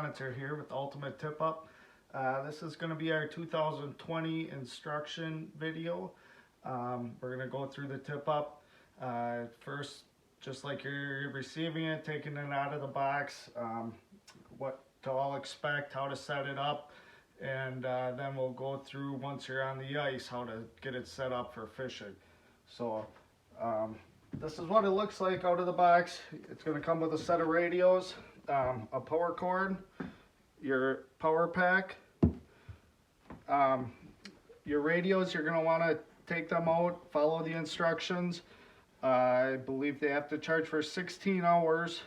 monitor here with Ultimate Tip Up. This is going to be our 2020 instruction video. We're going to go through the tip up. First, just like you're receiving it, taking it out of the box, what to all expect, how to set it up, and then we'll go through, once you're on the ice, how to get it set up for fishing. So this is what it looks like out of the box. It's going to come with a set of radios, a power cord, your power pack. Your radios, you're going to want to take them out, follow the instructions. I believe they have to charge for 16 hours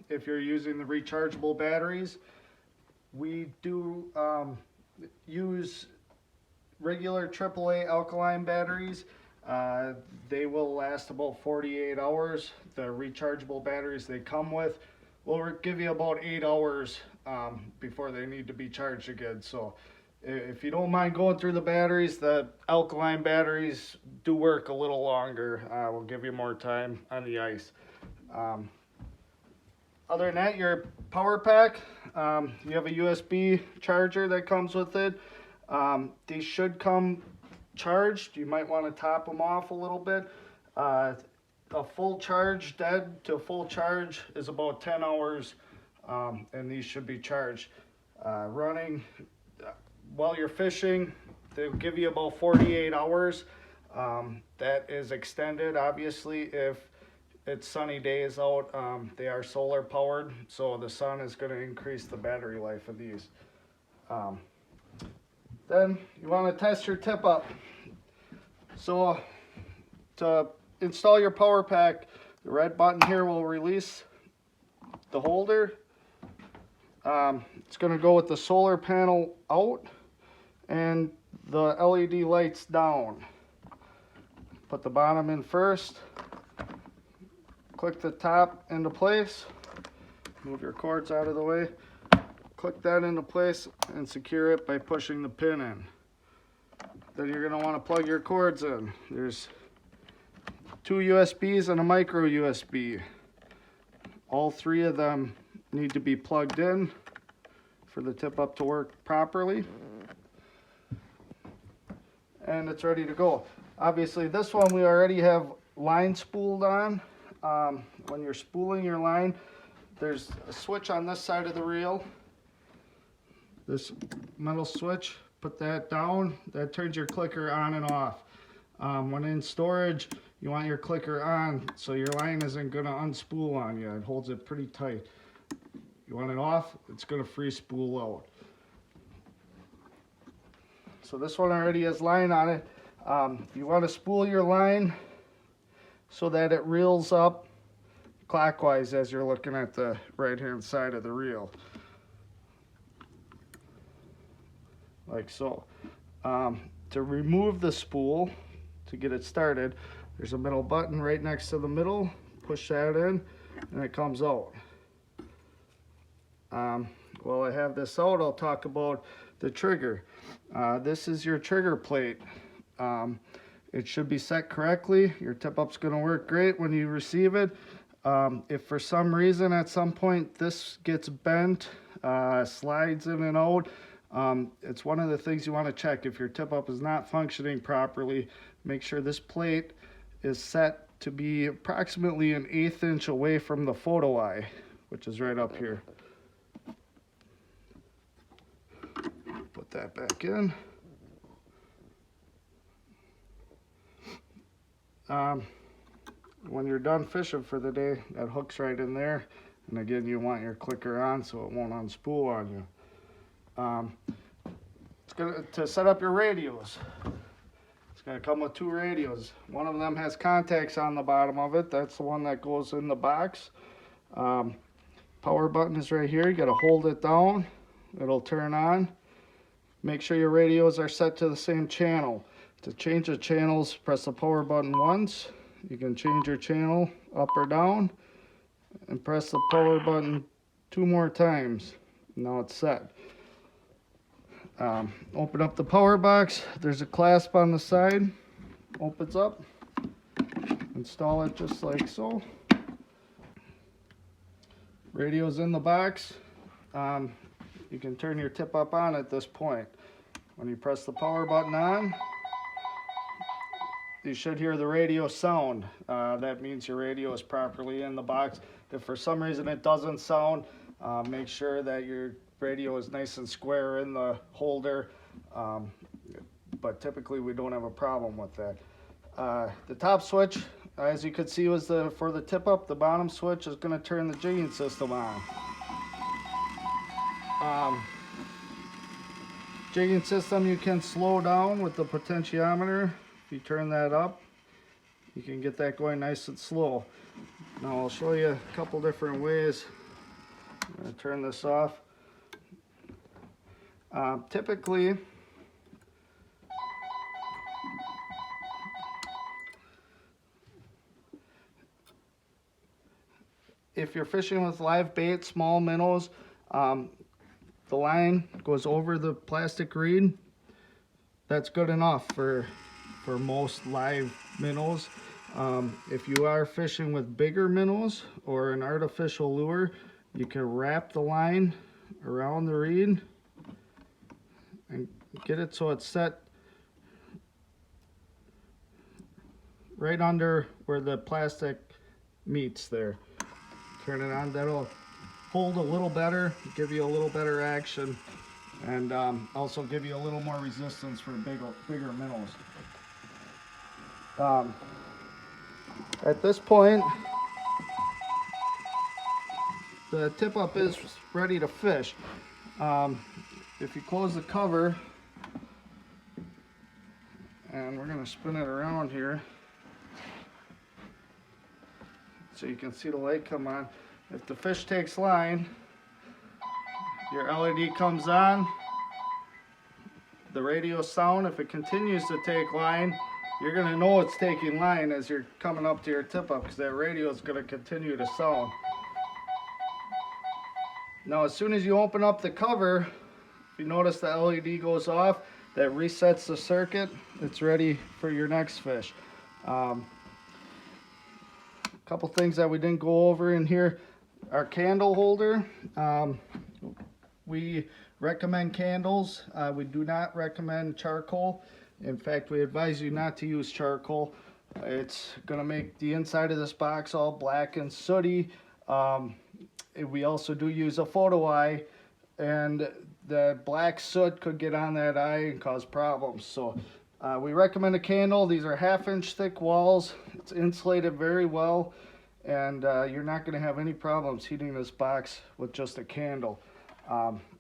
if you're using the rechargeable batteries. We do use regular AAA alkaline batteries. They will last about 48 hours. The rechargeable batteries they come with will give you about 8 hours before they need to be charged again. So if you don't mind going through the batteries, the alkaline batteries do work a little longer. Will give you more time on the ice. Other than that, your power pack, you have a USB charger that comes with it. These should come charged. You might want to top them off a little bit. A full charge, dead to full charge, is about 10 hours, and these should be charged. Running while you're fishing, they'll give you about 48 hours. That is extended, obviously, if it's sunny days out. They are solar powered, so the sun is going to increase the battery life of these. Then you want to test your tip up. So to install your power pack, the red button here will release the holder. It's going to go with the solar panel out and the LED lights down. Put the bottom in first. Click the top into place. Move your cords out of the way. Click that into place and secure it by pushing the pin in. Then you're going to want to plug your cords in. There's 2 USBs and a micro USB. All 3 of them need to be plugged in for the tip up to work properly. And it's ready to go. Obviously this one we already have line spooled on. When you're spooling your line, there's a switch on this side of the reel. This metal switch, put that down, that turns your clicker on and off. When in storage, you want your clicker on so your line isn't going to unspool on you. It holds it pretty tight. You want it off, it's going to free spool out. So this one already has line on it. You want to spool your line so that it reels up clockwise as you're looking at the right hand side of the reel. Like so. To remove the spool, to get it started, there's a middle button right next to the middle. Push that in and it comes out. While I have this out, I'll talk about the trigger. This is your trigger plate. It should be set correctly. Your tip up's going to work great when you receive it. If for some reason at some point this gets bent, slides in and out, it's one of the things you want to check. If your tip up is not functioning properly, make sure this plate is set to be approximately 1/8 inch away from the photo eye, which is right up here. Put that back in. When you're done fishing for the day, that hook's right in there. And again, you want your clicker on so it won't unspool on you. To set up your radios, it's going to come with 2 radios. One of them has contacts on the bottom of it. That's the one that goes in the box. Power button is right here. You got to hold it down. It'll turn on. Make sure your radios are set to the same channel. To change the channels, press the power button once. You can change your channel up or down, and press the power button 2 more times. Now it's set. Open up the power box. There's a clasp on the side. Opens up. Install it just like so. Radio's in the box. you can turn your tip up on at this point. When you press the power button on, you should hear the radio sound. That means your radio is properly in the box. If for some reason it doesn't sound, make sure that your radio is nice and square in the holder. But typically we don't have a problem with that. The top switch, as you can see, was for the tip up. The bottom switch is going to turn the jigging system on. Jigging system you can slow down with the potentiometer. If you turn that up, you can get that going nice and slow. Now I'll show you a couple different ways. I'm going to turn this off. Typically, if you're fishing with live bait, small minnows, the line goes over the plastic reed. That's good enough for most live minnows. If you are fishing with bigger minnows or an artificial lure, you can wrap the line around the reed and get it so it's set right under where the plastic meets there. Turn it on, that'll hold a little better, give you a little better action, and also give you a little more resistance for bigger minnows. At this point, the tip up is ready to fish. If you close the cover, and we're going to spin it around here so you can see the light come on. If the fish takes line, your LED comes on, the radio sound. If it continues to take line, you're going to know it's taking line as you're coming up to your tip up, because that radio is going to continue to sound. Now as soon as you open up the cover, if you notice the LED goes off, that resets the circuit. It's ready for your next fish. Couple things that we didn't go over in here. Our candle holder, we recommend candles. We do not recommend charcoal. In fact, we advise you not to use charcoal. It's going to make the inside of this box all black and sooty. We also do use a photo eye, and the black soot could get on that eye and cause problems. So we recommend a candle. These are 1/2-inch thick walls. It's insulated very well, and you're not going to have any problems heating this box with just a candle.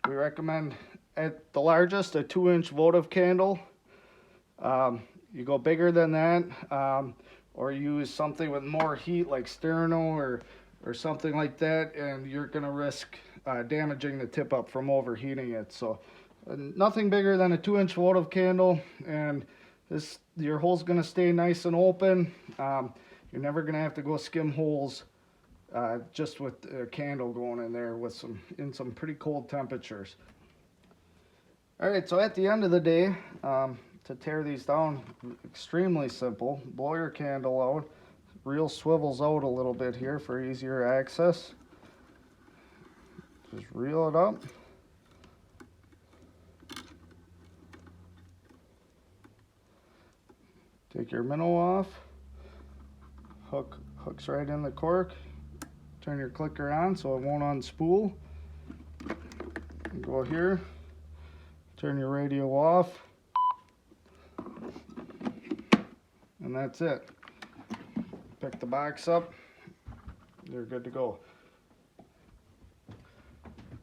We recommend, at the largest, a 2-inch votive candle. You go bigger than that, or use something with more heat like sterno or something like that, and you're going to risk damaging the tip up from overheating it. So nothing bigger than a 2-inch votive candle, and your hole's going to stay nice and open. You're never going to have to go skim holes just with a candle going in there with in some pretty cold temperatures. Alright, so at the end of the day, to tear these down, extremely simple. Blow your candle out. Reel swivels out a little bit here for easier access. Just reel it up. Take your minnow off. Hooks right in the cork. Turn your clicker on so it won't unspool. And go here. Turn your radio off. And that's it. Pick the box up. You're good to go.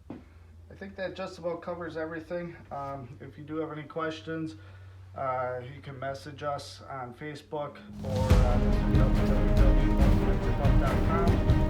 I think that just about covers everything. If you do have any questions, you can message us on Facebook or www.tipup.com.